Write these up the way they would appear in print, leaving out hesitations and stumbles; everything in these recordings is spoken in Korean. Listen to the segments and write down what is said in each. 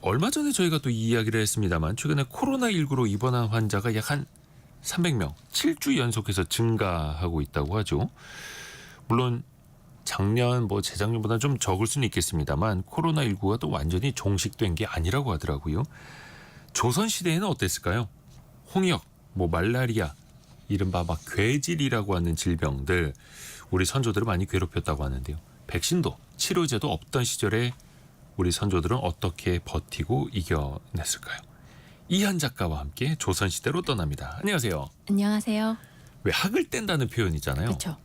얼마 전에 저희가 또 이 이야기를 했습니다만 최근에 코로나19로 입원한 환자가 약 한 300명, 7주 연속해서 증가하고 있다고 하죠. 물론 작년 재작년보다 좀 적을 수는 있겠습니다만 코로나19가 또 완전히 종식된 게 아니라고 하더라고요. 조선시대에는 어땠을까요? 홍역, 말라리아, 이른바 괴질이라고 하는 질병들 우리 선조들을 많이 괴롭혔다고 하는데요. 백신도 치료제도 없던 시절에 우리 선조들은 어떻게 버티고 이겨냈을까요? 이한 작가와 함께 조선시대로 떠납니다. 안녕하세요. 안녕하세요. 왜 학을 뗀다는 표현 있잖아요. 그렇죠.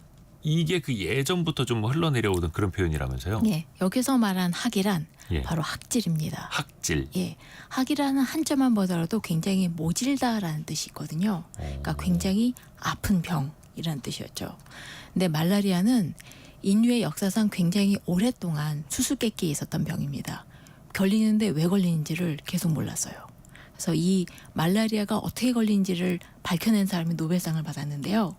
이게 그 예전부터 좀 흘러내려오던 그런 표현이라면서요. 예, 여기서 말한 학이란 예. 바로 학질입니다. 학질. 예, 학이라는 한자만 보더라도 굉장히 모질다라는 뜻이 있거든요. 그러니까 굉장히 아픈 병이라는 뜻이었죠. 근데 말라리아는 인류의 역사상 굉장히 오랫동안 수수께끼에 있었던 병입니다. 걸리는데 왜 걸리는지를 계속 몰랐어요. 그래서 이 말라리아가 어떻게 걸리는지를 밝혀낸 사람이 노벨상을 받았는데요.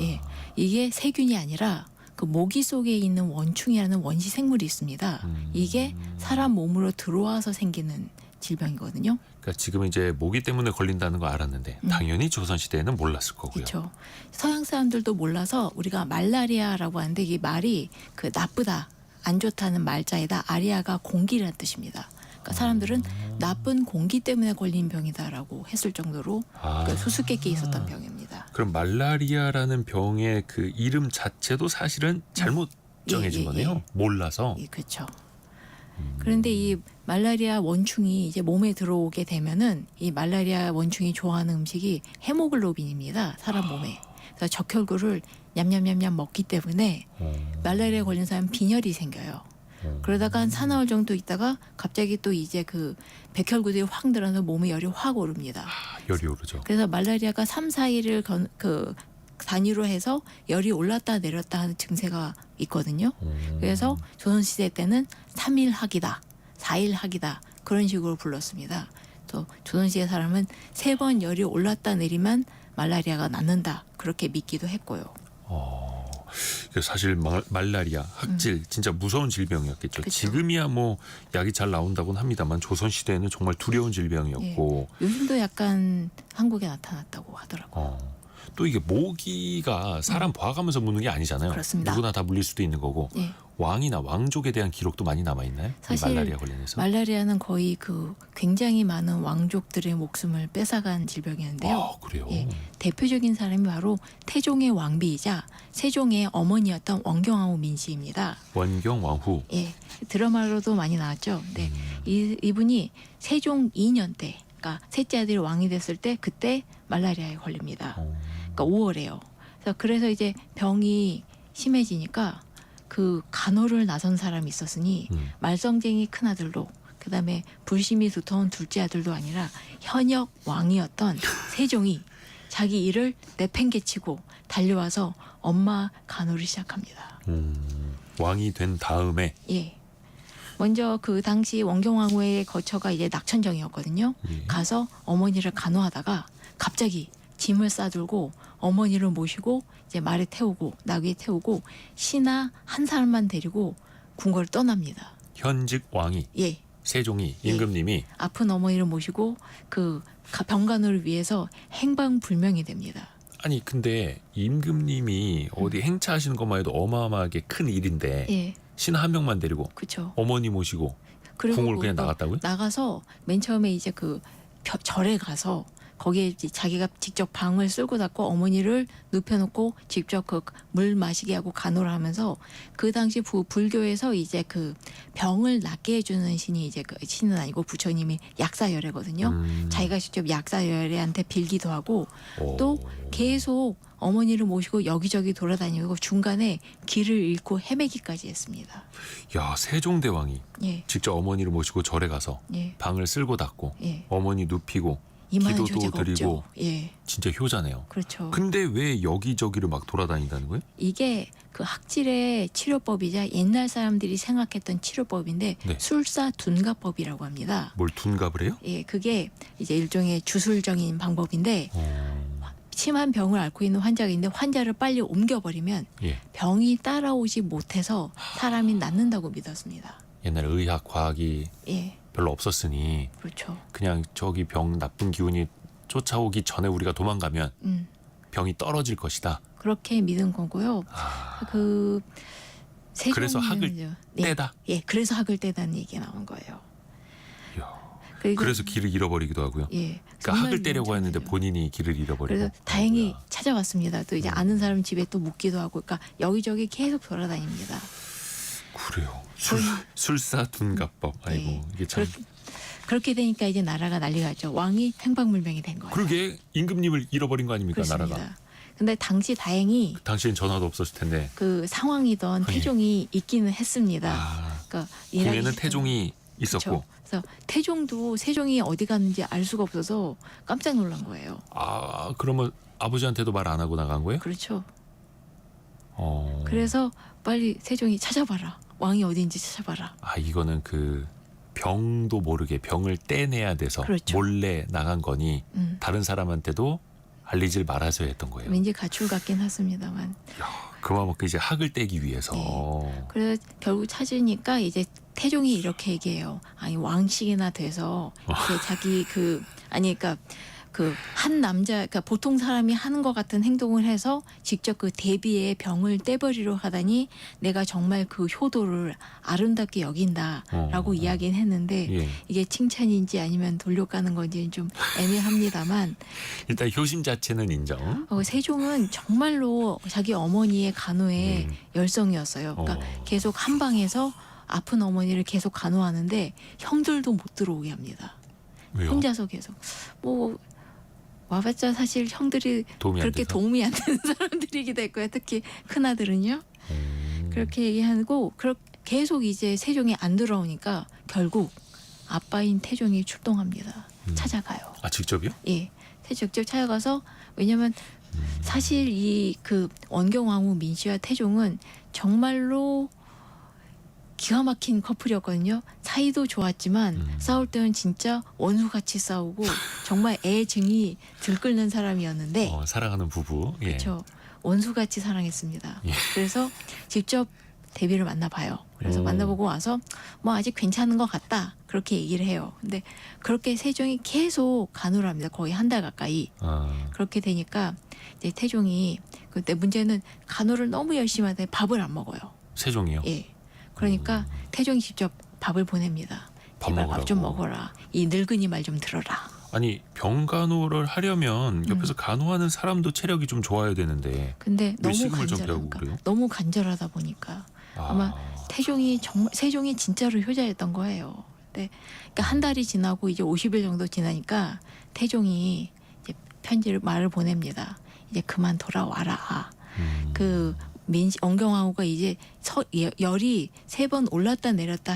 예, 이게 세균이 아니라 그 모기 속에 있는 원충이라는 원시 생물이 있습니다. 이게 사람 몸으로 들어와서 생기는 질병이거든요. 그러니까 지금 이제 모기 때문에 걸린다는 거 알았는데 당연히 조선시대에는 몰랐을 거고요. 그렇죠. 서양 사람들도 몰라서 우리가 말라리아라고 하는데 이 말이 그 나쁘다, 안 좋다는 말자에다 아리아가 공기라는 뜻입니다. 그러니까 사람들은 나쁜 공기 때문에 걸린 병이다라고 했을 정도로 그 수수께끼에 있었던 병입니다. 그럼 말라리아라는 병의 그 이름 자체도 사실은 잘못 정해진 거네요. 몰라서. 예, 그렇죠. 그런데 이 말라리아 원충이 이제 몸에 들어오게 되면은 이 말라리아 원충이 좋아하는 음식이 헤모글로빈입니다. 사람 몸에. 그래서 적혈구를 냠냠냠냠 먹기 때문에 말라리아 걸린 사람은 빈혈이 생겨요. 그러다가 한 4~5일 정도 있다가 갑자기 또 이제 그 백혈구들이 확 늘어나서 몸에 열이 확 오릅니다. 열이 오르죠. 그래서 말라리아가 3~4일을 그 단위로 해서 열이 올랐다 내렸다 하는 증세가 있거든요. 그래서 조선시대 때는 3일 학이다, 4일 학이다 그런 식으로 불렀습니다. 또 조선시대 사람은 3번 열이 올랐다 내리면 말라리아가 낫는다 그렇게 믿기도 했고요. 사실 말라리아, 학질 진짜 무서운 질병이었겠죠. 그쵸. 지금이야 약이 잘 나온다고는 합니다만 조선시대에는 정말 두려운 질병이었고. 예. 요즘도 약간 한국에 나타났다고 하더라고요. 또 이게 모기가 사람 봐가면서 무는 게 아니잖아요. 그렇습니다. 누구나 다 물릴 수도 있는 거고. 예. 왕이나 왕족에 대한 기록도 많이 남아있나요? 사실 이 말라리아 관련해서. 말라리아는 거의 그 굉장히 많은 왕족들의 목숨을 뺏어간 질병이었는데요. 그래요? 예, 대표적인 사람이 바로 태종의 왕비이자 세종의 어머니였던 원경왕후 민씨입니다. 원경왕후. 예, 드라마로도 많이 나왔죠. 네, 이분이 세종 2년 때, 그러니까 셋째 아들이 왕이 됐을 때 그때 말라리아에 걸립니다. 그러니까 5월에요. 그래서 이제 병이 심해지니까 그 간호를 나선 사람이 있었으니 말썽쟁이 큰아들도 그다음에 불심이 두터운 둘째 아들도 아니라 현역 왕이었던 세종이 자기 일을 내팽개치고 달려와서 엄마 간호를 시작합니다. 왕이 된 다음에. 예. 먼저 그 당시 원경왕후의 거처가 이제 낙천정이었거든요. 예. 가서 어머니를 간호하다가 갑자기 짐을 싸들고 어머니를 모시고 이제 말에 태우고 나귀에 태우고 신하 한 사람만 데리고 궁궐을 떠납니다. 현직 왕이. 예. 세종이, 임금님이. 아픈 어머니를 모시고 그 병간호를 위해서 행방불명이 됩니다. 아니 근데 임금님이 어디 행차하시는 것만 해도 어마어마하게 큰 일인데 예. 신하 한 명만 데리고 그렇죠. 어머니 모시고 그리고 궁을 그냥 나갔다고요? 나가서 맨 처음에 이제 그 절에 가서 거기에 이제 자기가 직접 방을 쓸고 닫고 어머니를 눕혀놓고 직접 그 물 마시게 하고 간호를 하면서 그 당시 불교에서 이제 그 병을 낫게 해주는 신이 이제 그 신은 아니고 부처님이 약사열애거든요. 자기가 직접 약사열애한테 빌기도 하고 또 계속 어머니를 모시고 여기저기 돌아다니고 중간에 길을 잃고 헤매기까지 했습니다. 야, 세종대왕이 예. 직접 어머니를 모시고 절에 가서 예. 방을 쓸고 닫고 예. 어머니 눕히고 이만한 기도도 효자가 드리고. 없죠. 예. 진짜 효자네요. 그렇죠. 근데 왜 여기저기를 막 돌아다닌다는 거예요? 이게 그 학질의 치료법이자 옛날 사람들이 생각했던 치료법인데 네. 술사둔가법이라고 합니다. 뭘 둔갑을 해요? 예, 그게 이제 일종의 주술적인 방법인데 심한 병을 앓고 있는 환자가 있는데 환자를 빨리 옮겨버리면 예. 병이 따라오지 못해서 사람이 낫는다고 믿었습니다. 옛날에 의학 과학이 예, 별로 없었으니 그렇죠. 그냥 저기 병 나쁜 기운이 쫓아오기 전에 우리가 도망가면 병이 떨어질 것이다. 그렇게 믿은 거고요. 아, 그 그래서 학을 세종이는요. 떼다. 예, 그래서 학을 떼다는 얘기 나온 거예요. 이야, 그리고 그래서 길을 잃어버리기도 하고요. 예, 그러니까 정말 학을 떼려고 했는데 위험하죠. 본인이 길을 잃어버리고. 그래서 다행히 아이고야. 찾아왔습니다. 또 이제 아는 사람 집에 또 묵기도 하고, 그러니까 여기저기 계속 돌아다닙니다. 그래요. 술사 둔갑법. 아이고 예. 이게 참. 그렇게 되니까 이제 나라가 난리가 났죠. 왕이 행방불명이 된 거예요. 그러게 임금님을 잃어버린 거 아닙니까 그렇습니다. 나라가. 근데 당시 다행히 당시엔 전화도 없었을 텐데. 그 상황이던 예. 태종이 있기는 했습니다. 아, 그러니까 궁에는 일하기 태종이 있었고. 그렇죠. 그래서 태종도 세종이 어디 갔는지 알 수가 없어서 깜짝 놀란 거예요. 아 그러면 아버지한테도 말 안 하고 나간 거예요? 그렇죠. 어. 그래서 빨리 세종이 찾아봐라. 왕이 어디인지 찾아봐라. 아 이거는 그 병도 모르게 병을 떼내야 돼서 그렇죠. 몰래 나간 거니 음. 다른 사람한테도 알리질 말아서 했던 거예요. 왠지 가출 같긴 했습니다만. 그만큼 이제 학을 떼기 위해서. 네. 그래서 결국 찾으니까 이제 태종이 이렇게 얘기해요. 아니 왕식이나 돼서 이제 자기 그 아니 그러니까 그 한 남자 그러니까 보통 사람이 하는 것 같은 행동을 해서 직접 그 대비의 병을 떼버리려 하다니 내가 정말 그 효도를 아름답게 여긴다라고 이야기는 했는데 예. 이게 칭찬인지 아니면 돌려가는 건지 좀 애매합니다만 일단 효심 자체는 인정. 세종은 정말로 자기 어머니의 간호에 열성이었어요. 그러니까 계속 한 방에서 아픈 어머니를 계속 간호하는데 형들도 못 들어오게 합니다. 왜요? 혼자서 계속 뭐 와봤자 사실 형들이 도움이 안 그렇게 돼서? 도움이 안 되는 사람들이기도 했고요. 특히 큰 아들은요. 그렇게 얘기하고 계속 이제 세종이 안 들어오니까 결국 아빠인 태종이 출동합니다. 찾아가요. 아 직접이요? 예, 직접 찾아가서 왜냐면 사실 이 그 원경왕후 민씨와 태종은 정말로 기가 막힌 커플이었거든요. 사이도 좋았지만 싸울 때는 진짜 원수같이 싸우고 정말 애증이 들끓는 사람이었는데 사랑하는 부부. 예. 그렇죠. 원수같이 사랑했습니다. 예. 그래서 직접 대비를 만나봐요. 그래서 오. 만나보고 와서 뭐 아직 괜찮은 것 같다 그렇게 얘기를 해요. 근데 그렇게 세종이 계속 간호를 합니다. 거의 한 달 가까이. 아, 그렇게 되니까 이제 태종이 그때 문제는 간호를 너무 열심히 하는데 밥을 안 먹어요. 세종이요. 예. 그러니까 태종이 직접 밥을 보냅니다. 밥 제발 밥 좀 먹으라고. 먹어라. 이 늙은이 말 좀 들어라. 아니 병 간호를 하려면 옆에서 간호하는 사람도 체력이 좀 좋아야 되는데 근데 왜 너무 식음을 좀 배우고 간절하니까 그래요? 너무 간절하다 보니까 아마 태종이 정말 세종이 진짜로 효자였던 거예요. 근데 그러니까 한 달이 지나고 이제 50일 정도 지나니까 태종이 이제 편지를 말을 보냅니다. 이제 그만 돌아와라. 그 원경왕후가 이제 열이 3번 올랐다 내렸다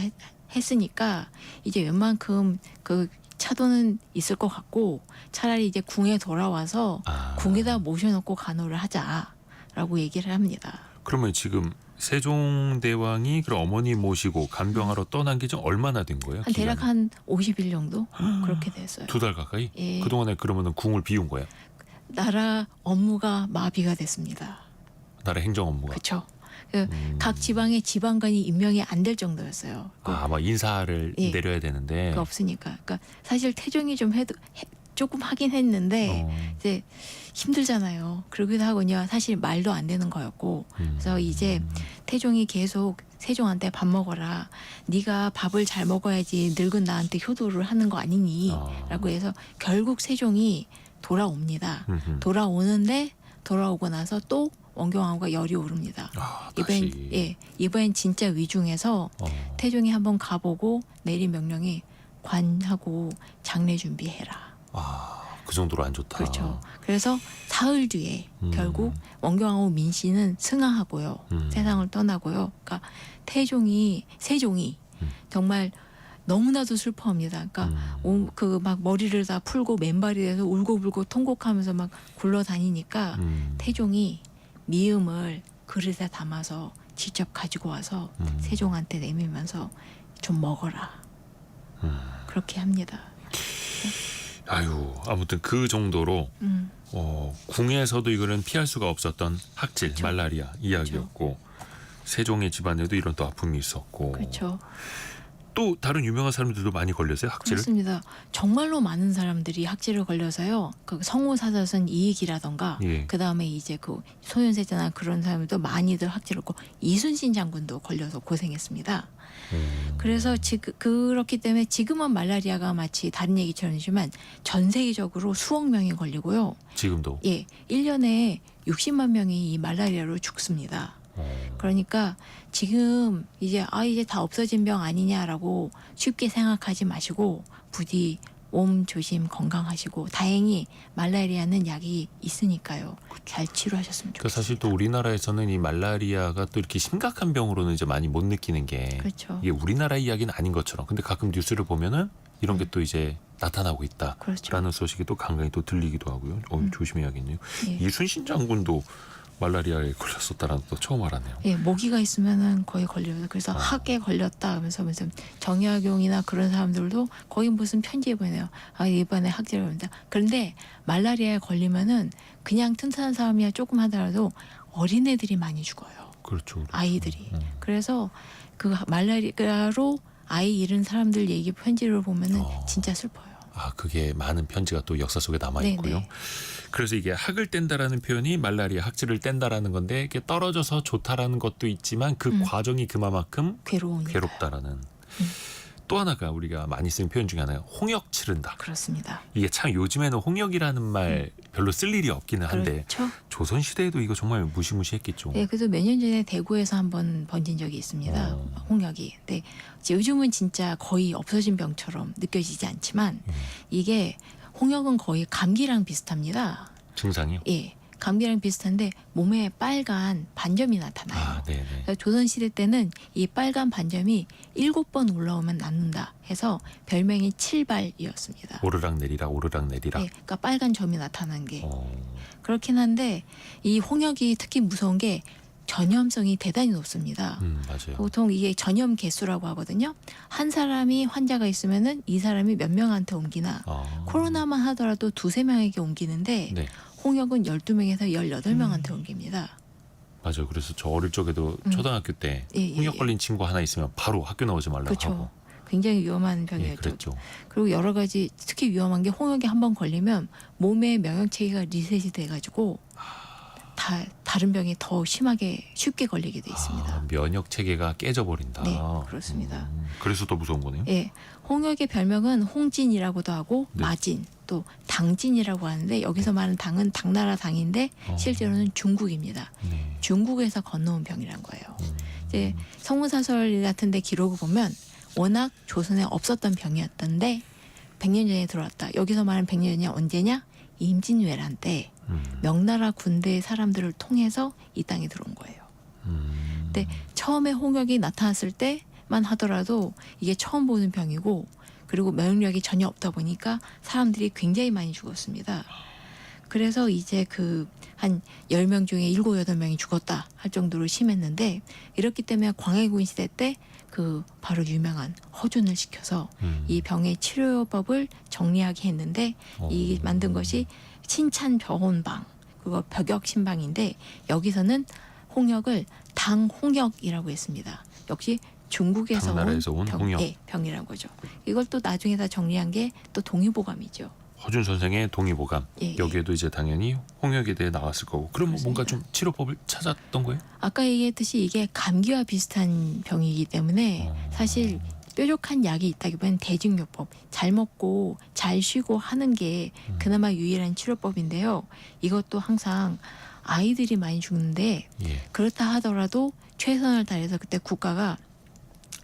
했으니까 이제 웬만큼 그 차도는 있을 것 같고 차라리 이제 궁에 돌아와서 궁에다 모셔놓고 간호를 하자라고 얘기를 합니다. 그러면 지금 세종대왕이 그럼 어머니 모시고 간병하러 떠난 게 좀 얼마나 된 거예요? 한 대략 한 50일 정도 그렇게 됐어요. 2달 가까이? 예. 그동안에 그러면은 궁을 비운 거예요? 나라 업무가 마비가 됐습니다. 나라 행정 업무가. 그렇죠. 각 지방의 지방관이 임명이 안 될 정도였어요. 막 인사를 예. 내려야 되는데. 그거 없으니까. 그러니까 사실 태종이 좀 해도 조금 하긴 했는데 이제 힘들잖아요. 그러기도 하거든요. 사실 말도 안 되는 거였고. 그래서 이제 태종이 계속 세종한테 밥 먹어라. 네가 밥을 잘 먹어야지 늙은 나한테 효도를 하는 거 아니니? 라고 해서 결국 세종이 돌아옵니다. 돌아오는데 돌아오고 나서 또 원경왕후가 열이 오릅니다. 다시. 이번엔 진짜 위중해서 태종이 한번 가보고 내린 명령이 관하고 장례 준비해라. 그 정도로 안 좋다. 그렇죠. 그래서 사흘 뒤에 결국 원경왕후 민씨는 승하하고요. 세상을 떠나고요. 그러니까 세종이 정말 너무나도 슬퍼합니다. 그러니까 그 막 머리를 다 풀고 맨발이 돼서 울고불고 통곡하면서 막 굴러다니니까 태종이 미음을 그릇에 담아서 직접 가지고 와서 세종한테 내밀면서 좀 먹어라. 그렇게 합니다. 아유, 아무튼 그 정도로 궁에서도 이거는 피할 수가 없었던 학질, 말라리아 이야기였고 세종의 집안에도 이런 또 아픔이 있었고. 그렇죠. 또 다른 유명한 사람들도 많이 걸렸어요, 학질을? 그렇습니다. 정말로 많은 사람들이 학질을 걸려서요. 그 성우사자선 이익이라던가 예. 그 다음에 이제 그 소현세자나 그런 사람들도 많이들 학질을 고 이순신 장군도 걸려서 고생했습니다. 그래서 지금 그렇기 때문에 지금은 말라리아가 마치 다른 얘기처럼이지만 전 세계적으로 수억 명이 걸리고요. 지금도. 예, 1년에 60만 명이 이 말라리아로 죽습니다. 그러니까 지금 이제 이제 다 없어진 병 아니냐라고 쉽게 생각하지 마시고 부디 몸 조심 건강하시고 다행히 말라리아는 약이 있으니까요. 잘 치료하셨으면 그러니까 좋겠습니다. 사실 또 우리나라에서는 이 말라리아가 또 이렇게 심각한 병으로는 이제 많이 못 느끼는 게 그렇죠. 이게 우리나라 이야기는 아닌 것처럼 근데 가끔 뉴스를 보면은 이런 게 또 이제 나타나고 있다라는 그렇죠. 소식이 또 간간히 또 들리기도 하고요. 조심해야겠네요. 예. 이순신 장군도 말라리아에 걸렸었다라는 것도 처음 알았네요. 예, 모기가 있으면은 거의 걸려요. 그래서 학에 걸렸다 하면서 무슨 정약용이나 그런 사람들도 거의 무슨 편지에 보내요. 이번에 학질을 걸린다. 그런데 말라리아에 걸리면은 그냥 튼튼한 사람이야 조금 하더라도 어린애들이 많이 죽어요. 그렇죠. 아이들이. 그래서 그 말라리아로 아이 잃은 사람들 얘기 편지를 보면은 진짜 슬퍼요. 그게 많은 편지가 또 역사 속에 남아 있고요. 네네. 그래서 이게 학을 뗀다라는 표현이 말라리아 학질을 뗀다라는 건데 이게 떨어져서 좋다라는 것도 있지만 그 과정이 그만큼 괴롭다라는. 또 하나가 우리가 많이 쓰는 표현 중에 하나가 홍역 치른다. 그렇습니다. 이게 참 요즘에는 홍역이라는 말 별로 쓸 일이 없기는 한데 그렇죠. 조선 시대에도 이거 정말 무시무시했겠죠. 네, 그래서 몇 년 전에 대구에서 한번 번진 적이 있습니다. 홍역이. 네, 요즘은 진짜 거의 없어진 병처럼 느껴지지 않지만 이게 홍역은 거의 감기랑 비슷합니다. 증상이요? 예, 감기랑 비슷한데 몸에 빨간 반점이 나타나요. 네네. 그래서 조선시대 때는 이 빨간 반점이 7번 올라오면 낫는다 해서 별명이 칠발이었습니다. 오르락 내리락 오르락 내리락. 네, 그러니까 빨간 점이 나타난 게 그렇긴 한데 이 홍역이 특히 무서운 게 전염성이 대단히 높습니다. 맞아요. 보통 이게 전염 개수라고 하거든요. 한 사람이 환자가 있으면은 이 사람이 몇 명한테 옮기나 코로나만 하더라도 2-3명에게 옮기는데 네. 홍역은 12명에서 18명한테 옮깁니다. 맞아요. 그래서 저 어릴 적에도 초등학교 때 홍역 걸린 친구 하나 있으면 바로 학교 나오지 말라고 그렇죠. 하고. 굉장히 위험한 병이었죠. 그랬죠. 그리고 여러 가지 특히 위험한 게 홍역이 한번 걸리면 몸의 면역 체계가 리셋이 돼가지고 다른 병이 더 심하게 쉽게 걸리게 돼 있습니다. 면역 체계가 깨져버린다. 네, 그렇습니다. 그래서 더 무서운 거네요. 예, 홍역의 별명은 홍진이라고도 하고 네. 마진 또 당진이라고 하는데 여기서 말하는 당은 당나라 당인데 실제로는 중국입니다. 네. 중국에서 건너온 병이란 거예요. 이제 성우사설 같은데 기록을 보면 워낙 조선에 없었던 병이었던데 100년 전에 들어왔다. 여기서 말하는 100년 전이 언제냐? 임진왜란 때 명나라 군대 사람들을 통해서 이 땅에 들어온 거예요. 근데 처음에 홍역이 나타났을 때만 하더라도 이게 처음 보는 병이고 그리고 면역력이 전혀 없다 보니까 사람들이 굉장히 많이 죽었습니다. 그래서 이제 한 10명 중에 7, 8명이 죽었다 할 정도로 심했는데 이렇기 때문에 광해군 시대 때 바로 유명한 허준을 시켜서 이 병의 치료법을 정리하게 했는데 이 만든 것이 신찬병원방 그거 벽역신방인데 여기서는 홍역을 당홍역이라고 했습니다. 역시 중국에서 당나라에서 온 홍역. 병이란 거죠. 이걸 또 나중에 다 정리한 게 또 동의보감이죠. 허준 선생의 동의보감. 예, 여기에도 이제 당연히 홍역에 대해 나왔을 거고. 그럼 그렇습니다. 뭔가 좀 치료법을 찾았던 거예요? 아까 얘기했듯이 이게 감기와 비슷한 병이기 때문에 사실 뾰족한 약이 있다기보다는 대증요법 잘 먹고 잘 쉬고 하는 게 그나마 유일한 치료법인데요. 이것도 항상 아이들이 많이 죽는데 그렇다 하더라도 최선을 다해서 그때 국가가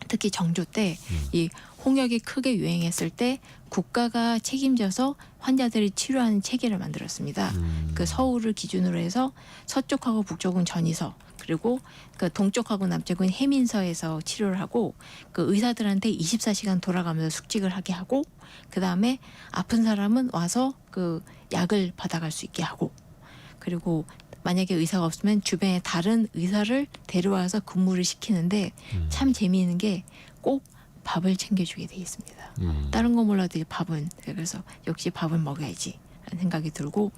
특히 정조 때 이 홍역이 크게 유행했을 때 국가가 책임져서 환자들을 치료하는 체계를 만들었습니다. 그 서울을 기준으로 해서 서쪽하고 북쪽은 전이서 그리고 그 동쪽하고 남쪽은 해민서에서 치료를 하고 그 의사들한테 24시간 돌아가면서 숙직을 하게 하고 그 다음에 아픈 사람은 와서 그 약을 받아갈 수 있게 하고 그리고 만약에 의사가 없으면 주변에 다른 의사를 데려와서 근무를 시키는데 참 재미있는 게 꼭 밥을 챙겨주게 돼 있습니다. 다른 거 몰라도 밥은 그래서 역시 밥은 먹어야지 생각이 들고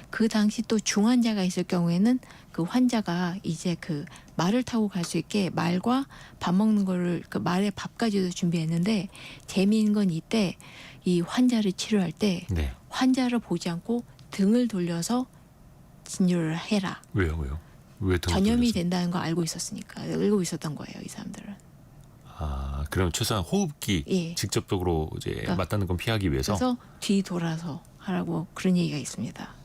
그 당시 또 중환자가 있을 경우에는 그 환자가 이제 그 말을 타고 갈 수 있게 말과 밥 먹는 거를 그 말에 밥까지도 준비했는데 재미있는 건 이때 이 환자를 치료할 때 네. 환자를 보지 않고 등을 돌려서 진료를 해라. 왜요? 왜 등을 전염이 돌려서? 된다는 거 알고 있었던 거예요, 이 사람들은. 아, 그럼 최소한 호흡기 예. 직접적으로 이제 그러니까 맞닿는 건 피하기 위해서. 그래서 뒤 돌아서 하라고 그런 얘기가 있습니다.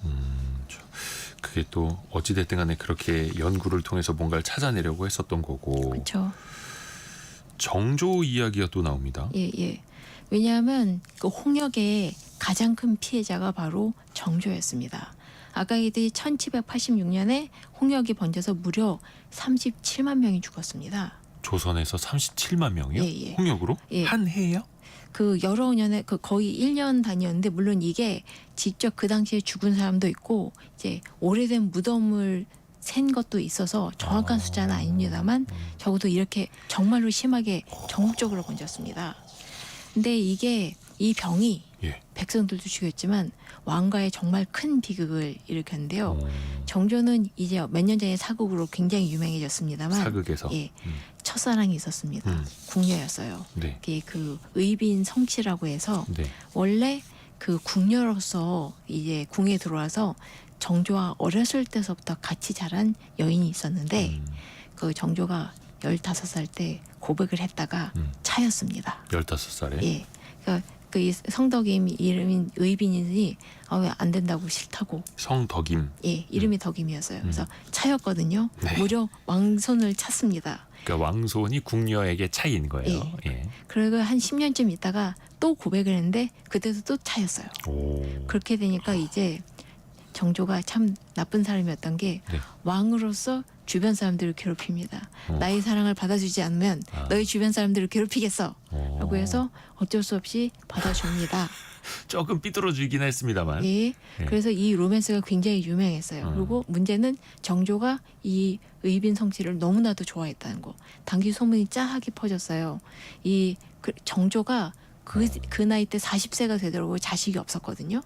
그게 또 어찌 됐든 간에 그렇게 연구를 통해서 뭔가를 찾아내려고 했었던 거고. 그렇죠. 정조 이야기가 또 나옵니다. 예, 예. 왜냐하면 그 홍역의 가장 큰 피해자가 바로 정조였습니다. 아까 얘기했듯이 1786년에 홍역이 번져서 무려 37만 명이 죽었습니다. 조선에서 37만 명이요? 예, 예. 홍역으로? 예. 한 해요? 그 여러 년에 그 거의 1년 단위였는데 물론 이게 직접 그 당시에 죽은 사람도 있고 이제 오래된 무덤을 센 것도 있어서 정확한 숫자는 아닙니다만 적어도 이렇게 정말로 심하게 전국적으로 번졌습니다. 근데 이게 이 병이 예. 백성들도 죽였지만 왕가에 정말 큰 비극을 일으켰는데요. 오, 정조는 이제 몇 년 전에 사극으로 굉장히 유명해졌습니다만 사극에서. 예, 첫사랑이 있었습니다. 궁녀였어요. 네. 그게 그 의빈 성씨라고 해서 네. 원래 그 궁녀로서 이제 궁에 들어와서 정조와 어렸을 때서부터 같이 자란 여인이 있었는데 그 정조가 15살 때 고백을 했다가 차였습니다. 15살에. 예. 그러니까 그 성덕임 이름인 의빈이 왜 안 된다고 싫다고. 성덕임. 예, 이름이 덕임이었어요. 그래서 차였거든요. 네. 무려 왕손을 찼습니다. 그러니까 왕손이 궁녀에게 차인 거예요. 예. 그리고 한 10년쯤 있다가 또 고백을 했는데 그때도 또 차였어요. 오. 그렇게 되니까 이제 정조가 참 나쁜 사람이었던 게 네. 왕으로서 주변 사람들을 괴롭힙니다. 어. 나의 사랑을 받아주지 않으면 너희 주변 사람들을 괴롭히겠어. 오. 라고 해서 어쩔 수 없이 받아줍니다. 조금 삐뚤어지긴 했습니다만. 예. 예. 그래서 이 로맨스가 굉장히 유명했어요. 그리고 문제는 정조가 이 의빈 성씨를 너무나도 좋아했다는 거. 당시 소문이 짜하게 퍼졌어요. 정조가 그 나이 때 40세가 되더라고요. 자식이 없었거든요.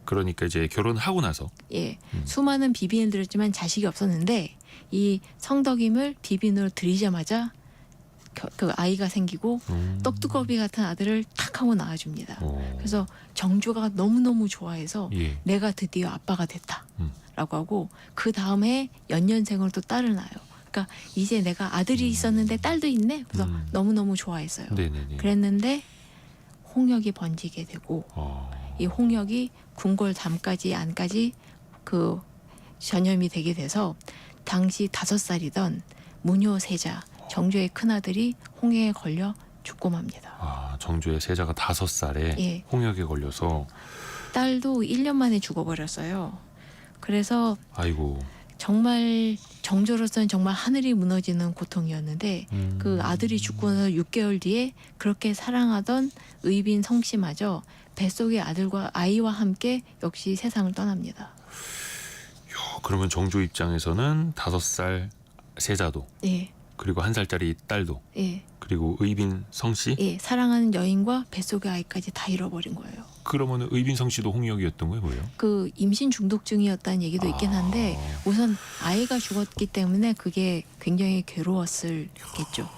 그러니까 이제 결혼하고 나서. 예, 수많은 비빈을 들었지만 자식이 없었는데 이 성덕임을 비빈으로 들이자마자 그 아이가 생기고 떡두꺼비 같은 아들을 탁 하고 낳아줍니다. 오. 그래서 정조가 너무너무 좋아해서 예. 내가 드디어 아빠가 됐다라고 하고 그 다음에 연년생으로 또 딸을 낳아요. 그러니까 이제 내가 아들이 있었는데 딸도 있네. 그래서 너무너무 좋아했어요. 네네네. 그랬는데 홍역이 번지게 되고 이 홍역이 궁궐 담까지 안까지 그 전염이 되게 돼서 당시 5살이던 무뇨 세자 정조의 큰아들이 홍역에 걸려 죽고 맙니다. 아, 정조의 세자가 5살에 예. 홍역에 걸려서. 딸도 1년 만에 죽어버렸어요. 그래서 아이고. 정말 정조로서는 정말 하늘이 무너지는 고통이었는데 그 아들이 죽고 나서 6개월 뒤에 그렇게 사랑하던 의빈 성씨마저 뱃속의 아이와 함께 역시 세상을 떠납니다. 그러면 정조 입장에서는 5살 세자도, 예, 그리고 1살짜리 딸도, 예, 그리고 의빈 성씨. 예, 사랑하는 여인과 뱃속의 아이까지 다 잃어버린 거예요. 그러면 의빈 성씨도 홍역이었던 거예요, 뭐예요? 그 임신 중독증이었다는 얘기도 있긴 한데 우선 아이가 죽었기 때문에 그게 굉장히 괴로웠을겠죠.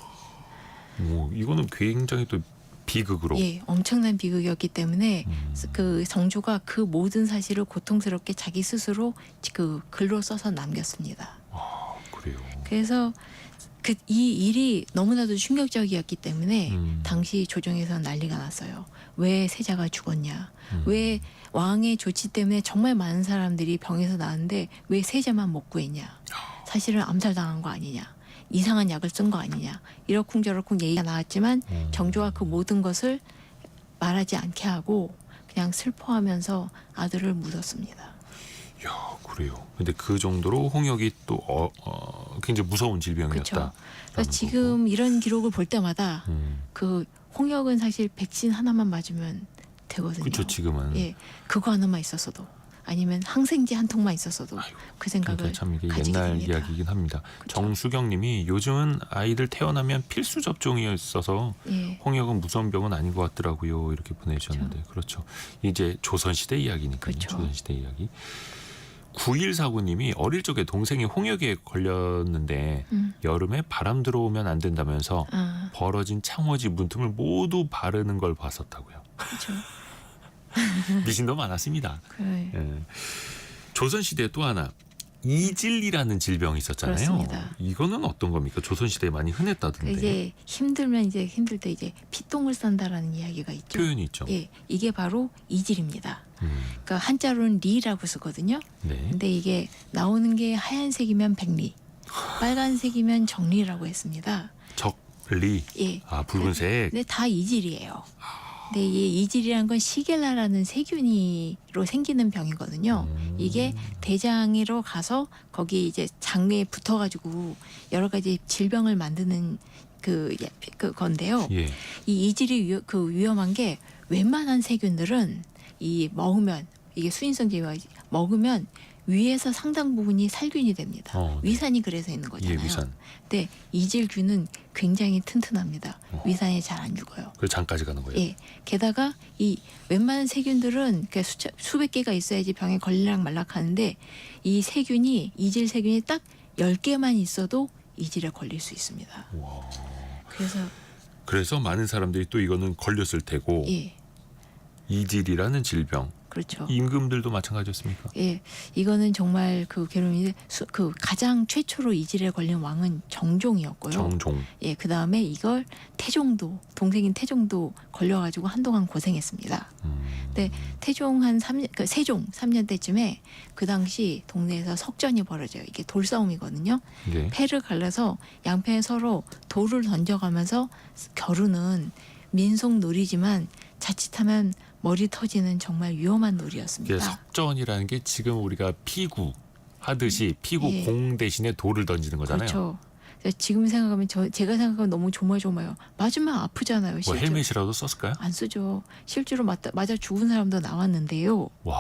오, 이거는 굉장히 또 비극으로. 예, 엄청난 비극이었기 때문에 그 정조가 그 모든 사실을 고통스럽게 자기 스스로 그 글로 써서 남겼습니다. 아, 그래요. 그래서 이 일이 너무나도 충격적이었기 때문에 당시 조정에서 난리가 났어요. 왜 세자가 죽었냐? 왜 왕의 조치 때문에 정말 많은 사람들이 병에서 나왔는데 왜 세자만 못 구했냐? 사실은 암살당한 거 아니냐? 이상한 약을 쓴 거 아니냐? 이러쿵저러쿵 얘기가 나왔지만 정조가 그 모든 것을 말하지 않게 하고 그냥 슬퍼하면서 아들을 묻었습니다. 야, 그래요. 근데 그 정도로 홍역이 또 굉장히 무서운 질병이었다. 그렇죠. 그래서 지금 이런 기록을 볼 때마다 그 홍역은 사실 백신 하나만 맞으면 되거든요. 그렇죠, 지금은. 예, 그거 하나만 있었어도 아니면 항생제 한 통만 있었어도 아이고, 그 생각을 그러니까 참 이게 가지게 옛날 됩니다. 이야기이긴 합니다. 그쵸. 정수경님이 요즘은 아이들 태어나면 필수 접종이었어서 예. 홍역은 무서운 병은 아닌 것 같더라고요. 이렇게 보내주셨는데 그렇죠. 이제 조선시대 이야기니까요. 그렇죠. 조선시대 이야기. 9149님이 어릴 적에 동생이 홍역에 걸렸는데 여름에 바람 들어오면 안 된다면서 아, 벌어진 창호지 문틈을 모두 바르는 걸 봤었다고요. 그렇죠. 미신도 많았습니다. 그래. 예. 조선시대 또 하나 이질이라는 질병이 있었잖아요. 그렇습니다. 이거는 어떤 겁니까? 조선시대에 많이 흔했다던데. 이제 힘들면 이제 힘들 때 이제 피똥을 싼다라는 이야기가 있죠. 표현이 있죠. 예, 이게 바로 이질입니다. 음, 그러니까 한자로는 리라고 쓰거든요. 네. 근데 이게 나오는 게 하얀색이면 백리, 빨간색이면 정리라고 했습니다. 적리. 예. 아, 붉은색. 근데 다 이질이에요. 근데 이 이질이라는 건 시겔라라는 세균으로 생기는 병이거든요. 이게 대장으로 가서 거기 이제 장내에 붙어가지고 여러 가지 질병을 만드는 그 건데요. 예. 이 이질이 위험한 게 웬만한 세균들은 이 먹으면 이게 수인성 제와 먹으면 위에서 상당 부분이 살균이 됩니다. 네. 위산이 그래서 있는 거잖아요. 예, 위산. 근데 이질균은 굉장히 튼튼합니다. 위산이 잘 안 죽어요. 그 장까지 가는 거예요. 예. 게다가 이 웬만한 세균들은 수백 개가 있어야지 병에 걸리락 말락 하는데 이 세균이 이질 세균이 딱 10개만 있어도 이질에 걸릴 수 있습니다. 와. 그래서 많은 사람들이 또 이거는 걸렸을 테고 예. 이질이라는 질병. 그렇죠. 임금들도 마찬가지였습니까? 예, 이거는 정말 그 괴로움인데 그 가장 최초로 이질에 걸린 왕은 정종이었고요. 정종. 예, 그 다음에 이걸 태종도 동생인 태종도 걸려가지고 한동안 고생했습니다. 근데 태종 한 3년, 그 세종 3년 때쯤에 그 당시 동네에서 석전이 벌어져요. 이게 돌싸움이거든요. 네. 패를 갈라서 양편에 서로 돌을 던져가면서 겨루는 민속놀이지만 자칫하면 머리 터지는 정말 위험한 놀이였습니다. 이게 석전이라는 게 지금 우리가 피구 하듯이 피구 예. 공 대신에 돌을 던지는 거잖아요. 그렇죠. 지금 생각하면 제가 생각하면 너무 조마조마요. 맞으면 아프잖아요. 뭐 실제로. 헬멧이라도 썼을까요? 안 쓰죠. 실제로 맞아 죽은 사람도 나왔는데요. 와,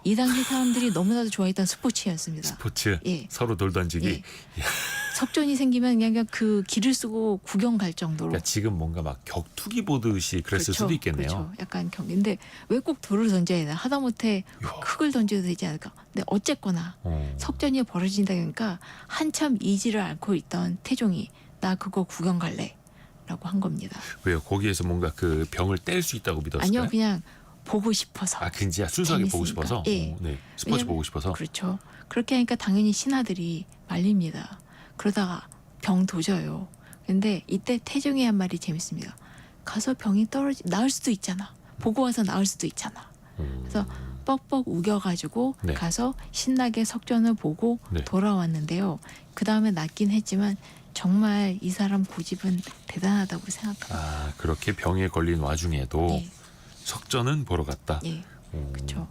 이 당시 사람들이 너무나도 좋아했던 스포츠였습니다. 스포츠 예. 서로 돌 던지기. 예. 석전이 생기면 그냥 그 길을 쓰고 구경 갈 정도로. 그러니까 지금 뭔가 막 격투기 보듯이 그랬을 그렇죠. 수도 있겠네요. 그렇죠. 약간 경인데 왜 꼭 돌을 던져야 되나? 하다못해 이야. 흙을 던져도 되지 않을까? 근데 어쨌거나 석전이 벌어진다 그러니까 한참 이지를 앓고 있던 태종이 나 그거 구경 갈래라고 한 겁니다. 왜요? 거기에서 뭔가 그 병을 뗄 수 있다고 믿었을까요? 아니요, 그냥 보고 싶어서. 아, 그냥 순수하게 보고 재밌으니까. 싶어서. 예. 네. 스포츠 왜냐면- 보고 싶어서. 그렇죠. 그렇게 하니까 당연히 신하들이 말립니다. 그러다가 병 도져요. 근데 이때 태종이 한 말이 재밌습니다. 가서 병이 나을 수도 있잖아. 보고 와서 나을 수도 있잖아. 그래서 뻑뻑 우겨가지고 네. 가서 신나게 석전을 보고 네. 돌아왔는데요. 그 다음에 낫긴 했지만 정말 이 사람 고집은 대단하다고 생각합니다. 아, 그렇게 병에 걸린 와중에도 예, 석전은 보러 갔다. 예, 오. 그렇죠.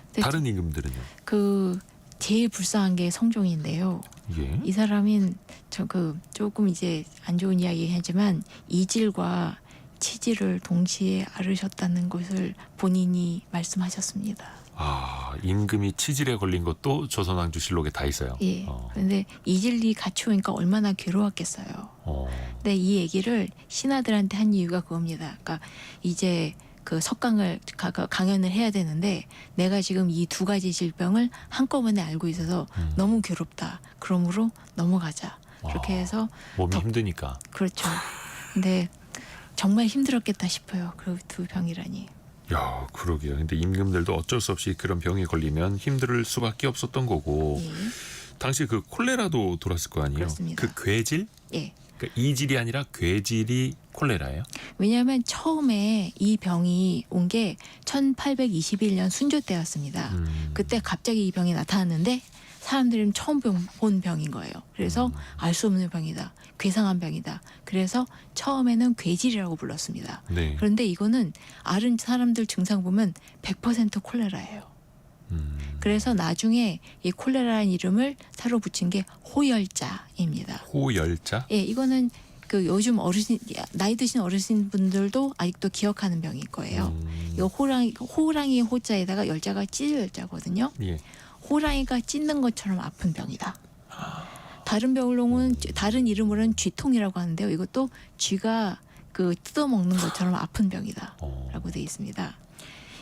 근데 다른 임금들은요? 그 제일 불쌍한 게 성종인데요. 예. 이 사람인 조금 이제 안 좋은 이야기긴 하지만 이질과 치질을 동시에 앓으셨다는 것을 본인이 말씀하셨습니다. 아, 임금이 치질에 걸린 것도 조선왕조실록에 다 있어요. 예. 그런데 이질이 같이 오니까 얼마나 괴로웠겠어요. 근데 이 얘기를 신하들한테 한 이유가 그겁니다. 그러니까 이제 그 석강을 강연을 해야 되는데 내가 지금 이 두 가지 질병을 한꺼번에 알고 있어서 너무 괴롭다. 그러므로 넘어가자. 그렇게 해서 몸이 힘드니까. 그렇죠. 근데 정말 힘들었겠다 싶어요. 그 두 병이라니. 야, 그러게요. 근데 임금들도 어쩔 수 없이 그런 병에 걸리면 힘들 수밖에 없었던 거고. 예. 당시 그 콜레라도 돌았을 거 아니에요. 그렇습니다. 그 괴질? 예. 그러니까 이질이 아니라 괴질이 콜레라예요? 왜냐하면 처음에 이 병이 온 게 1821년 순조 때였습니다. 그때 갑자기 이 병이 나타났는데 사람들은 처음 본 병인 거예요. 그래서 알 수 없는 병이다. 괴상한 병이다. 그래서 처음에는 괴질이라고 불렀습니다. 네. 그런데 이거는 앓은 사람들 증상 보면 100% 콜레라예요. 그래서 나중에 이 콜레라라는 이름을 새로 붙인 게 호열자입니다. 호열자? 예, 이거는 그 요즘 어르신 나이 드신 어르신 분들도 아직도 기억하는 병일 거예요. 이 호랑이 호자에다가 열자가 찢을 열자거든요. 예. 호랑이가 찢는 것처럼 아픈 병이다. 다른 병으로는 다른 이름으로는 쥐통이라고 하는데요. 이것도 쥐가 그 뜯어먹는 것처럼 아픈 병이다라고 되어 있습니다.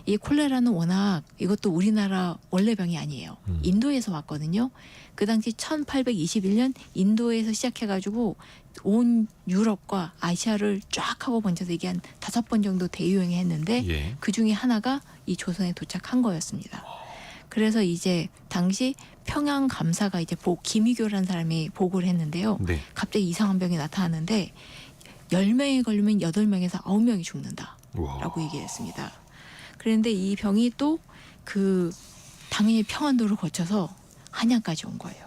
이 콜레라는 워낙 이것도 우리나라 원래 병이 아니에요. 인도에서 왔거든요. 그 당시 1821년 인도에서 시작해가지고 온 유럽과 아시아를 쫙 하고 번져서 이게 한 5번 정도 대유행을 했는데 예. 그 중에 하나가 이 조선에 도착한 거였습니다. 그래서 이제 당시 평양 감사가 이제 김희교라는 사람이 보고를 했는데요. 네. 갑자기 이상한 병이 나타나는데 10명이 걸리면 8명에서 9명이 죽는다라고 우와. 얘기했습니다. 그런데 이 병이 또 그 당연히 평안도를 거쳐서 한양까지 온 거예요.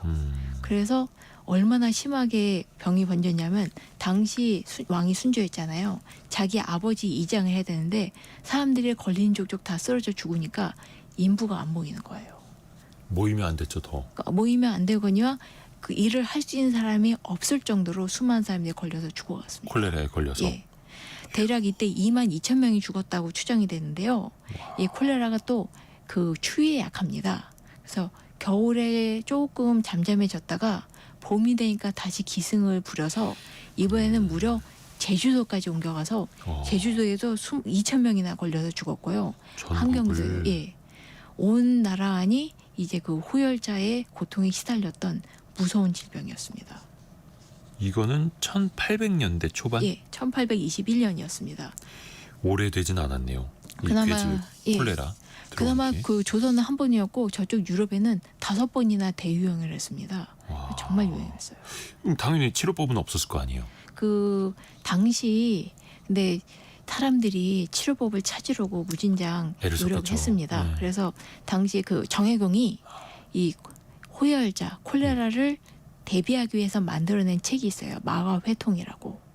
그래서 얼마나 심하게 병이 번졌냐면 당시 왕이 순조였잖아요. 자기 아버지 이장을 해야 되는데 사람들이 걸린 족족 다 쓰러져 죽으니까 인부가 안 모이는 거예요. 모이면 안 됐죠 더. 그러니까 모이면 안 되거니와 그 일을 할 수 있는 사람이 없을 정도로 수많은 사람들이 걸려서 죽어갔습니다. 콜레라에 걸려서. 예. 대략 이때 2만 2천 명이 죽었다고 추정이 되는데요. 이 콜레라가 또 그 추위에 약합니다. 그래서 겨울에 조금 잠잠해졌다가 봄이 되니까 다시 기승을 부려서 이번에는 무려 제주도까지 옮겨가서 제주도에도 2천 명이나 걸려서 죽었고요. 한경들, 예, 온 나라 안이 이제 그 호열자의 고통에 시달렸던 무서운 질병이었습니다. 이거는 1800년대 초반? 예, 1821년이었습니다. 오래되진 않았네요. 이 그나마, 괴질 예. 콜레라. 그나마 들어온 게. 그 조선은 한 번이었고 저쪽 유럽에는 5번이나 대유행을 했습니다. 와. 정말 유행했어요. 그럼 당연히 치료법은 없었을 거 아니에요. 그 당시 근데 사람들이 치료법을 찾으려고 무진장 애를 썼겠죠. 노력했습니다. 네. 그래서 당시 그 정혜경이 이 호열자 콜레라를 대비하기 위해서 만들어낸 책이 있어요. 마가회통이라고.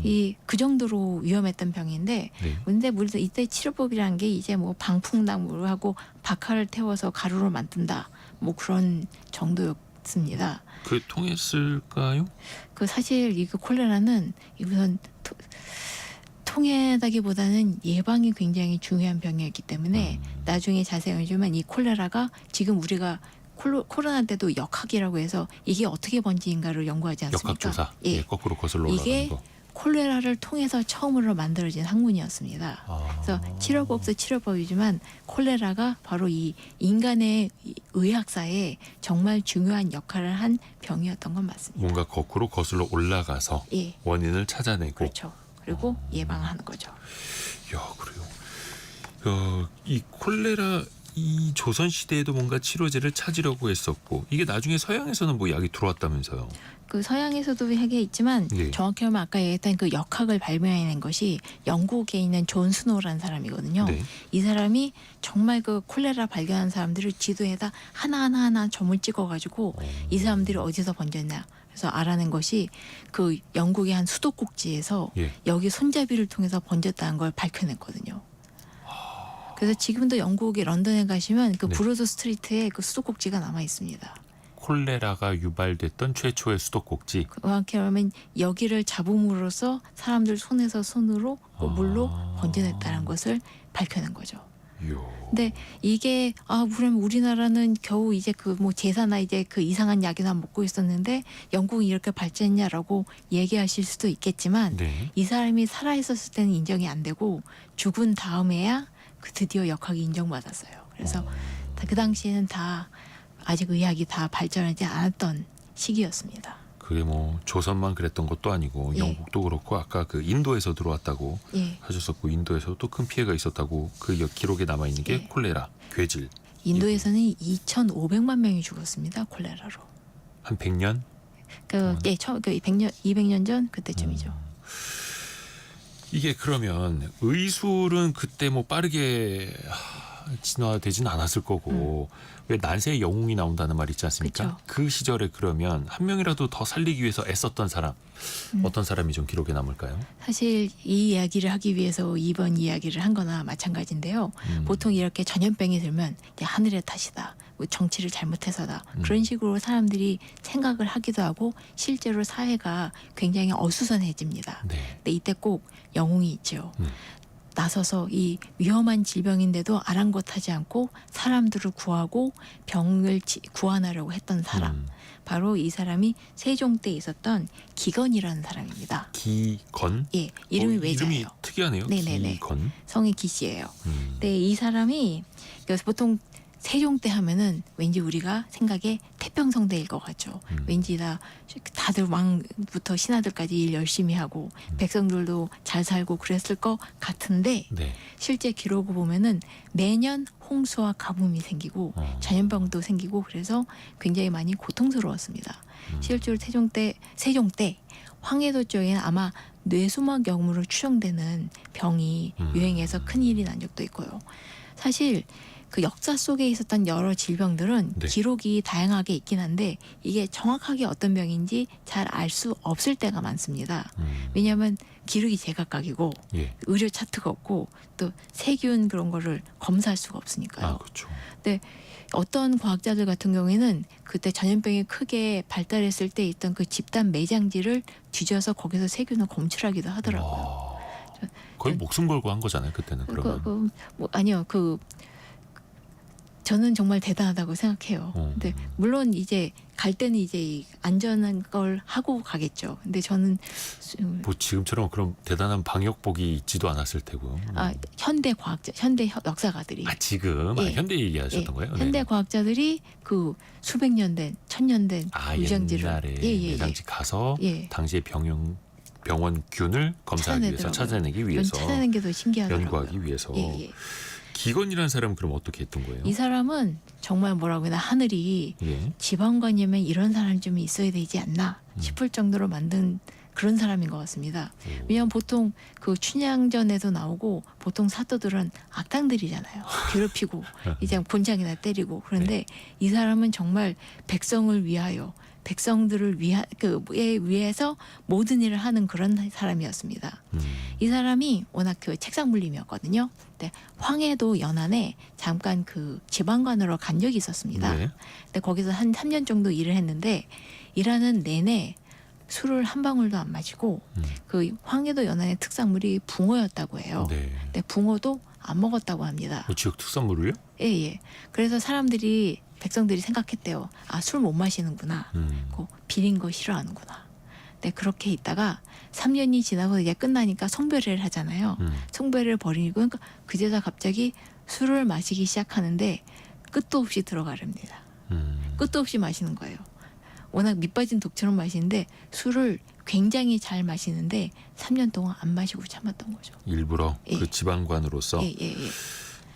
이 그 정도로 위험했던 병인데, 네. 근데 물론 이때 치료법이라는 게 이제 뭐 방풍나무하고 박하를 태워서 가루로 만든다, 뭐 그런 정도였습니다. 그 통했을까요? 그 사실 이 그 콜레라는 우선 통해다기보다는 예방이 굉장히 중요한 병이었기 때문에 나중에 자세히 알지만 이 콜레라가 지금 우리가 코로나 때도 역학이라고 해서 이게 어떻게 번지인가를 연구하지 않습니까? 역학조사. 예. 예, 거꾸로 거슬러 이게 올라가는 거. 콜레라를 통해서 처음으로 만들어진 학문이었습니다. 그래서 치료법도 치료법이지만 콜레라가 바로 이 인간의 의학사에 정말 중요한 역할을 한 병이었던 건 맞습니다. 뭔가 거꾸로 거슬러 올라가서 예, 원인을 찾아내고. 그렇죠. 그리고 예방하는 거죠. 야, 그래요. 이 콜레라 이 조선 시대에도 뭔가 치료제를 찾으려고 했었고 이게 나중에 서양에서는 뭐 약이 들어왔다면서요. 그 서양에서도 하게 있지만 예. 정확히 하면 아까 얘기했던 그 역학을 발명해낸 것이 영국에 있는 존 스노라는 사람이거든요. 네. 이 사람이 정말 그 콜레라 발견한 사람들을 지도에다 하나하나 점을 찍어가지고 이 사람들이 어디서 번졌냐 그래서 알아낸 것이 그 영국의 한 수도꼭지에서 예. 여기 손잡이를 통해서 번졌다는 걸 밝혀냈거든요. 그래서 지금도 영국의 런던에 가시면 그 네. 브로드 스트리트에 그 수도꼭지가 남아 있습니다. 콜레라가 유발됐던 최초의 수도꼭지. 정확히 말하면 여기를 잡음으로써 사람들 손에서 손으로 물로 번져냈다는 것을 밝혀낸 거죠. 이요. 근데 이게 그럼 우리나라는 겨우 이제 그 뭐 제사나 이제 그 이상한 약이나 먹고 있었는데 영국은 이렇게 발전했냐라고 얘기하실 수도 있겠지만 네. 이 사람이 살아 있었을 때는 인정이 안 되고 죽은 다음에야 그 드디어 역학이 인정받았어요. 그래서 그 당시에는 다 아직 의학이 다 발전하지 않았던 시기였습니다. 그게 뭐 조선만 그랬던 것도 아니고 예. 영국도 그렇고 아까 그 인도에서 들어왔다고 예. 하셨었고 인도에서도 또 큰 피해가 있었다고 그 기록에 남아 있는 게 예. 콜레라, 괴질. 인도에서는 2,500만 명이 죽었습니다. 콜레라로. 한 100년? 예, 처음 100년, 200년 전 그때쯤이죠. 이게 그러면 의술은 그때 뭐 빠르게 진화되진 않았을 거고 왜 난세의 영웅이 나온다는 말 있지 않습니까? 그쵸. 그 시절에 그러면 한 명이라도 더 살리기 위해서 애썼던 사람 어떤 사람이 좀 기록에 남을까요? 사실 이 이야기를 하기 위해서 이번 이야기를 한 거나 마찬가지인데요. 보통 이렇게 전염병이 들면 이제 하늘의 탓이다. 정치를 잘못해서다. 그런 식으로 사람들이 생각을 하기도 하고 실제로 사회가 굉장히 어수선해집니다. 네. 근데 이때 꼭 영웅이 있죠. 음. 나서서 이 위험한 질병인데도 아랑곳하지 않고 사람들을 구하고 병을 구하나려고 했던 사람. 바로 이 사람이 세종 때 있었던 기건이라는 사람입니다. 기건? 예, 이름이 외자예요. 이름이 특이하네요. 네네네. 기건. 성이 기씨예요. 네, 이 사람이 그래서 보통 세종 때 하면은 왠지 우리가 생각에 태평성대일 것 같죠. 왠지 다들 왕부터 신하들까지 일 열심히 하고 백성들도 잘 살고 그랬을 것 같은데 네. 실제 기록을 보면은 매년 홍수와 가뭄이 생기고 전염병도 생기고 그래서 굉장히 많이 고통스러웠습니다. 실제로 세종 때 황해도 쪽에는 아마 뇌수막염으로 추정되는 병이 유행해서 큰일이 난 적도 있고요. 사실 그 역사 속에 있었던 여러 질병들은 네. 기록이 다양하게 있긴 한데 이게 정확하게 어떤 병인지 잘 알 수 없을 때가 많습니다. 왜냐하면 기록이 제각각이고 예. 의료 차트가 없고 또 세균 그런 거를 검사할 수가 없으니까요. 아, 그렇죠. 근데 어떤 과학자들 같은 경우에는 그때 전염병이 크게 발달했을 때 있던 그 집단 매장지를 뒤져서 거기서 세균을 검출하기도 하더라고요. 와, 거의 목숨 걸고 한 거잖아요, 그때는. 그러면. 아니요. 저는 정말 대단하다고 생각해요. 근데 물론 이제 갈 때는 이제 안전한 걸 하고 가겠죠. 근데 저는 뭐 지금처럼 그런 대단한 방역복이 있지도 않았을 테고요. 현대 과학자, 현대 역사가들이 지금 예. 현대 얘기하셨던 거예요? 현대 과학자들이 그 수백 년 된, 천년 된 유전지를 옛날에 매장지 가서 예. 당시의 병원균을 검사하기 위해서 찾아내기 위해서 찾아낸 게 더 신기하더라고요. 연구하기 위해서. 예. 기건이라는 사람은 그럼 어떻게 했던 거예요? 이 사람은 정말 뭐라고 해야 되나 하늘이 예. 지방관이면 이런 사람이 좀 있어야 되지 않나 싶을 정도로 만든 그런 사람인 것 같습니다. 왜냐하면 보통 그 춘향전에도 나오고 보통 사도들은 악당들이잖아요. 괴롭히고 이제 곤장이나 때리고 그런데 이 사람은 정말 백성을 위하여 백성들을 위해서 모든 일을 하는 그런 사람이었습니다. 이 사람이 워낙 그 책상 물림이었거든요. 근데 황해도 연안에 잠깐 그 지방관으로 간 적이 있었습니다. 네. 근데 거기서 한 3년 정도 일을 했는데 일하는 내내 술을 한 방울도 안 마시고 그 황해도 연안의 특산물이 붕어였다고 해요. 네. 근데 붕어도 안 먹었다고 합니다. 지역 특산물을요? 예. 그래서 백성들이 생각했대요. 술 못 마시는구나. 비린 거 싫어하는구나. 네, 그렇게 있다가 3년이 지나고 이제 끝나니까 성별회를 하잖아요. 성별회를 벌이고 그러니까 그제서 갑자기 술을 마시기 시작하는데 끝도 없이 들어가렵니다. 끝도 없이 마시는 거예요. 워낙 밑빠진 독처럼 마시는데 술을 굉장히 잘 마시는데 3년 동안 안 마시고 참았던 거죠. 일부러 예. 그 지방관으로서 예.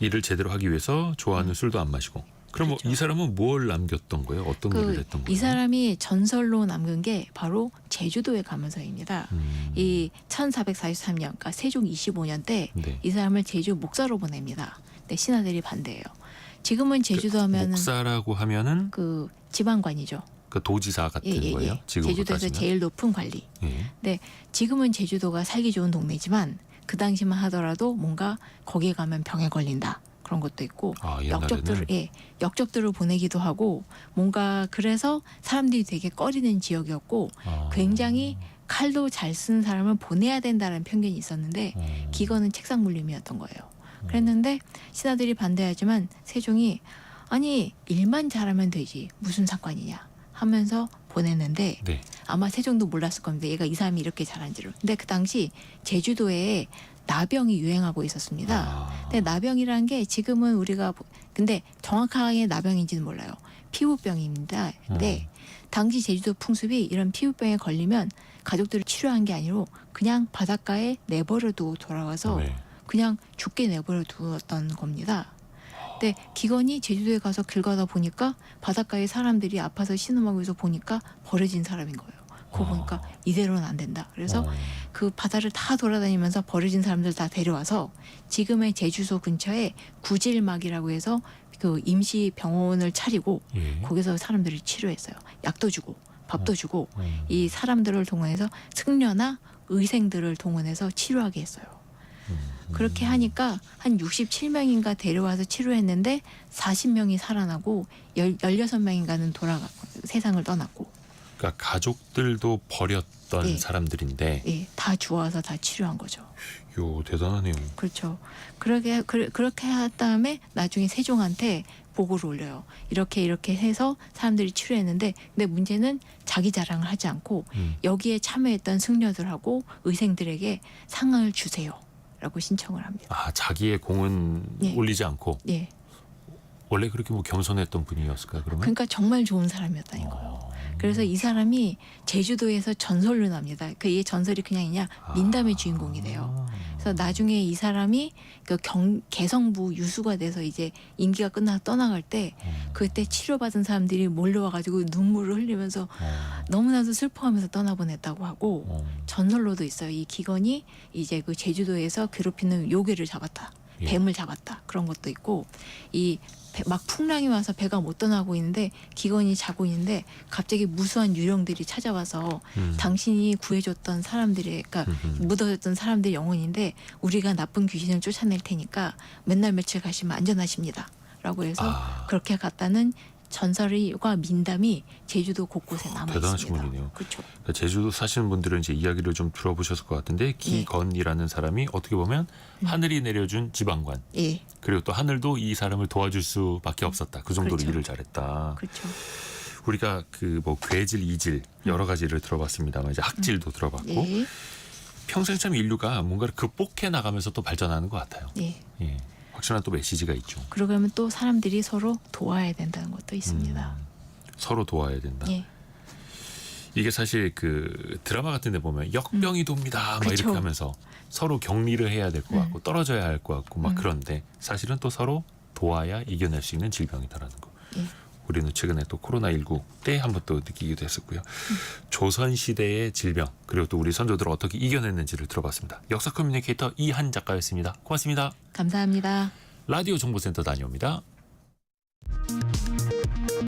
일을 제대로 하기 위해서 좋아하는 술도 안 마시고. 그럼 그렇죠. 이 사람은 뭘 남겼던 거예요? 어떤 일을 했던 거예요? 이 사람이 전설로 남긴 게 바로 제주도에 가면서입니다. 이 1443년, 그러니까 세종 25년 때 이 네. 사람을 제주 목사로 보냅니다. 근데 신하들이 반대해요. 지금은 제주도 하면은 목사라고 하면은 그 지방관이죠. 그 도지사 같은 거예요? 지금으로 제주도에서 따지면? 제일 높은 관리. 예. 근데 지금은 제주도가 살기 좋은 동네지만 그 당시만 하더라도 뭔가 거기에 가면 병에 걸린다. 그런 것도 있고 옛날에는? 역적들을 보내기도 하고 뭔가 그래서 사람들이 되게 꺼리는 지역이었고 굉장히 칼도 잘 쓰는 사람을 보내야 된다는 편견이 있었는데 기건은 책상 물림이었던 거예요. 그랬는데 신하들이 반대하지만 세종이 아니 일만 잘하면 되지 무슨 상관이냐 하면서 보냈는데 네. 아마 세종도 몰랐을 겁니다. 얘가 이 사람이 이렇게 잘한지를. 근데 그 당시 제주도에 나병이 유행하고 있었습니다. 근데 나병이라는 게 지금은 우리가 근데 정확하게 나병인지는 몰라요. 피부병입니다. 근데 당시 제주도 풍습이 이런 피부병에 걸리면 가족들을 치료한 게 아니고 그냥 바닷가에 내버려 두고 돌아가서 네. 그냥 죽게 내버려 두었던 겁니다. 근데 기건이 제주도에 가서 길 가다 보니까 바닷가에 사람들이 아파서 신음하고 있어 보니까 버려진 사람인 거예요. 그거 보니까 이대로는 안 된다. 그래서 그 바다를 다 돌아다니면서 버려진 사람들 다 데려와서 지금의 제주도 근처에 구질막이라고 해서 그 임시 병원을 차리고 예. 거기서 사람들을 치료했어요. 약도 주고 밥도 주고 이 사람들을 동원해서 승려나 의생들을 동원해서 치료하게 했어요. 그렇게 하니까 한 67명인가 데려와서 치료했는데 40명이 살아나고 16명인가는 세상을 떠났고. 그러니까 가족들도 버렸던 네. 사람들인데 예, 다 주워서 다 치료한 거죠. 요 대단하네요. 그렇죠. 그렇게 한 다음에 나중에 세종한테 보고를 올려요. 이렇게 해서 사람들이 치료했는데, 근데 문제는 자기 자랑을 하지 않고 여기에 참여했던 승려들하고 의생들에게 상을 주세요라고 신청을 합니다. 아, 자기의 공은 예. 올리지 않고 예. 원래 그렇게 뭐 겸손했던 분이었을까요? 그러면? 그러니까 정말 좋은 사람이었다는 거예요. 그래서 이 사람이 제주도에서 전설로 납니다. 이 전설이 그냥이냐 민담의 주인공이 돼요. 그래서 나중에 이 사람이 개성부 유수가 돼서 이제 임기가 끝나서 떠나갈 때 그때 치료받은 사람들이 몰려와가지고 눈물을 흘리면서 너무나도 슬퍼하면서 떠나보냈다고 하고 전설로도 있어요. 이 기건이 이제 그 제주도에서 괴롭히는 요괴를 잡았다. 예. 뱀을 잡았다. 그런 것도 있고 막 풍랑이 와서 배가 못 떠나고 있는데 기건이 자고 있는데 갑자기 무수한 유령들이 찾아와서 당신이 구해줬던 사람들의 그러니까 묻어졌던 사람들의 영혼인데 우리가 나쁜 귀신을 쫓아낼 테니까 맨날 며칠 가시면 안전하십니다. 라고 해서 그렇게 갔다는 전설과 민담이 제주도 곳곳에 남아 대단하신 있습니다. 분이네요. 그렇죠. 그러니까 제주도 사시는 분들은 이제 이야기를 좀 들어보셨을 것 같은데 기건이라는 사람이 어떻게 보면 하늘이 내려준 지방관 예. 그리고 또 하늘도 이 사람을 도와줄 수밖에 없었다. 그 정도로 그렇죠. 일을 잘했다. 그렇죠. 우리가 그 뭐 괴질, 이질 여러 가지를 들어봤습니다만 이제 학질도 들어봤고 예. 평생 참 인류가 뭔가를 극복해 나가면서 또 발전하는 것 같아요. 예. 예. 확실한 또 메시지가 있죠. 그러면 또 사람들이 서로 도와야 된다는 것도 있습니다. 서로 도와야 된다. 예. 이게 사실 그 드라마 같은 데 보면 역병이 돕니다. 막 그쵸. 이렇게 하면서 서로 격리를 해야 될 것 같고 떨어져야 할 것 같고 막 그런데 사실은 또 서로 도와야 이겨낼 수 있는 질병이다라는 거. 예. 우리는 최근에 또 코로나19 때 한번 또 느끼기도 했었고요. 조선시대의 질병 그리고 또 우리 선조들을 어떻게 이겨냈는지를 들어봤습니다. 역사 커뮤니케이터 이한 작가였습니다. 고맙습니다. 감사합니다. 라디오 정보센터 다녀옵니다.